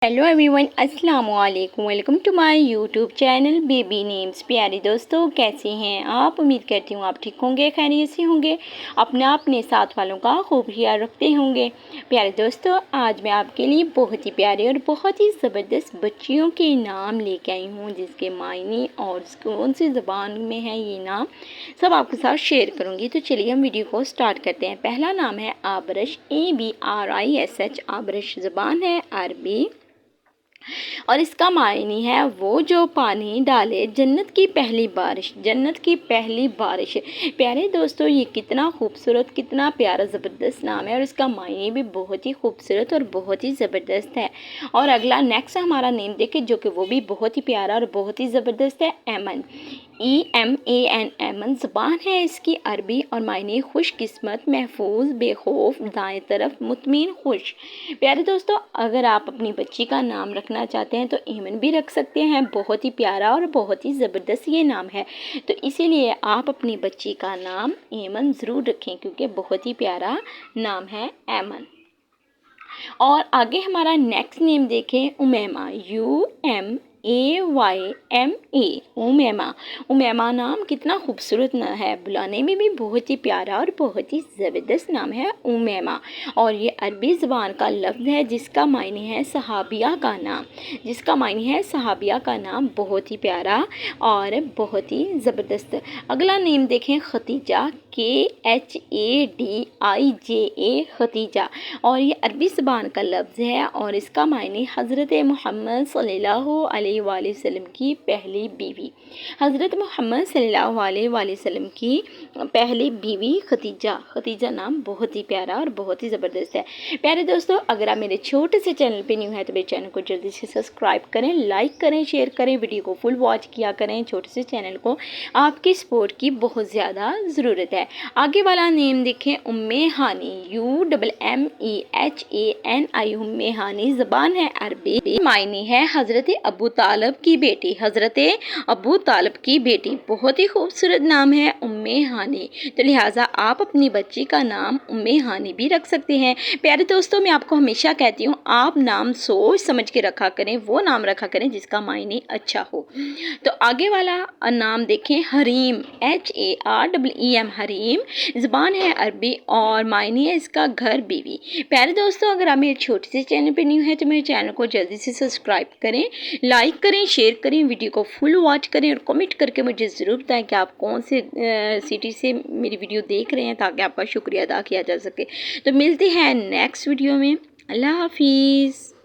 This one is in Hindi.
हेलो एवरीवन, अस्सलाम वालेकुम। Welcome to my YouTube channel baby names. प्यारे दोस्तों, कैसे हैं आप? उम्मीद करती हूँ आप ठीक होंगे, खैरियत से होंगे, अपने साथ वालों का खूब ख्याल रखते होंगे। प्यारे दोस्तों, आज मैं आपके लिए बहुत ही प्यारे और बहुत ही ज़बरदस्त बच्चियों के नाम लेके आई हूँ, जिसके मायने और कौन सी ज़बान में है ये नाम सब आपके साथ शेयर करूँगी। तो चलिए हम वीडियो को स्टार्ट करते हैं। पहला नाम है आबरश, ABRISH। आबरश ज़बान है अरबी और इसका मायने है वो जो पानी डाले जन्नत की पहली बारिश। जन्नत की पहली बारिश। प्यारे दोस्तों, ये कितना खूबसूरत, कितना प्यारा ज़बरदस्त नाम है और इसका मायने भी बहुत ही खूबसूरत और बहुत ही ज़बरदस्त है। और अगला नेक्स्ट हमारा नेम देखें, जो कि वो भी बहुत ही प्यारा और बहुत ही ज़बरदस्त है। एमन, EMAN। एमन ज़बान है इसकी अरबी और मायने खुशकिस्मत, महफूज, बेखौफ, दाएं तरफ, मुतमिन, खुश। प्यारे दोस्तों, अगर आप अपनी बच्ची का नाम रखना चाहते हैं तो एमन भी रख सकते हैं। बहुत ही प्यारा और बहुत ही ज़बरदस्त ये नाम है, तो इसीलिए आप अपनी बच्ची का नाम एमन ज़रूर रखें, क्योंकि बहुत ही प्यारा नाम है एमन। और आगे हमारा नेक्स्ट नेम देखें, उमैमा, UMAYMA। उमैमा। उमैमा नाम कितना खूबसूरत ना है, बुलाने में भी बहुत ही प्यारा और बहुत ही ज़बरदस्त नाम है उमैमा। और ये अरबी ज़बान का लफ्ज़ है जिसका मायने है सहाबिया का नाम। जिसका मायने है सहाबिया का नाम। बहुत ही प्यारा और बहुत ही ज़बरदस्त। अगला नेम देखें, खतीजा, KHADIJA, खतीजा। और ये अरबी ज़बान का लफ्ज़ है और इसका मायने हज़रत मोहम्मद सल्लल्लाहु अलैहि वसल्लम की पहली बीवी। हज़रत मोहम्मद सल्लल्लाहु अलैहि वसल्लम की पहली बीवी खतीजा। खतीजा नाम बहुत ही प्यारा और बहुत ही ज़बरदस्त है। प्यारे दोस्तों, अगर आप मेरे छोटे से चैनल पे न्यू है तो मेरे चैनल को जल्दी से सब्सक्राइब करें, लाइक करें, शेयर करें, वीडियो को फुल वॉच किया करें। छोटे से चैनल को आपकी सपोर्ट की बहुत ज़्यादा ज़रूरत है। आगे वाला नेम देखें, उम्मे हानी, UMMEHANI। उम्मे हानी ज़बान है अरबी, मायने है हज़रत अबू तालब की बेटी। हज़रत अबू तालब की बेटी। बहुत ही खूबसूरत नाम है उम्मे हानी, तो लिहाजा आप अपनी बच्ची का नाम उम्मे हानी भी रख सकते हैं। प्यारे दोस्तों, मैं आपको हमेशा कहती हूँ, आप नाम सोच समझ के रखा करें, वो नाम रखा करें जिसका मायने अच्छा हो। तो आगे वाला नाम देखें, हरीम, HAREEM। हरीम ज़बान है अरबी और मायने है इसका घर, बीवी। प्यारे दोस्तों, अगर आप मेरे छोटे से चैनल पे न्यू है तो मेरे चैनल को जल्दी से सब्सक्राइब करें, लाइक करें, शेयर करें, वीडियो को फुल वॉच करें और कमेंट करके मुझे ज़रूर बताएं कि आप कौन से सिटी से मेरी वीडियो देख रहे हैं, ताकि आपका शुक्रिया अदा किया जा सके। तो मिलते हैं नेक्स्ट वीडियो में। अल्लाह हाफिज़।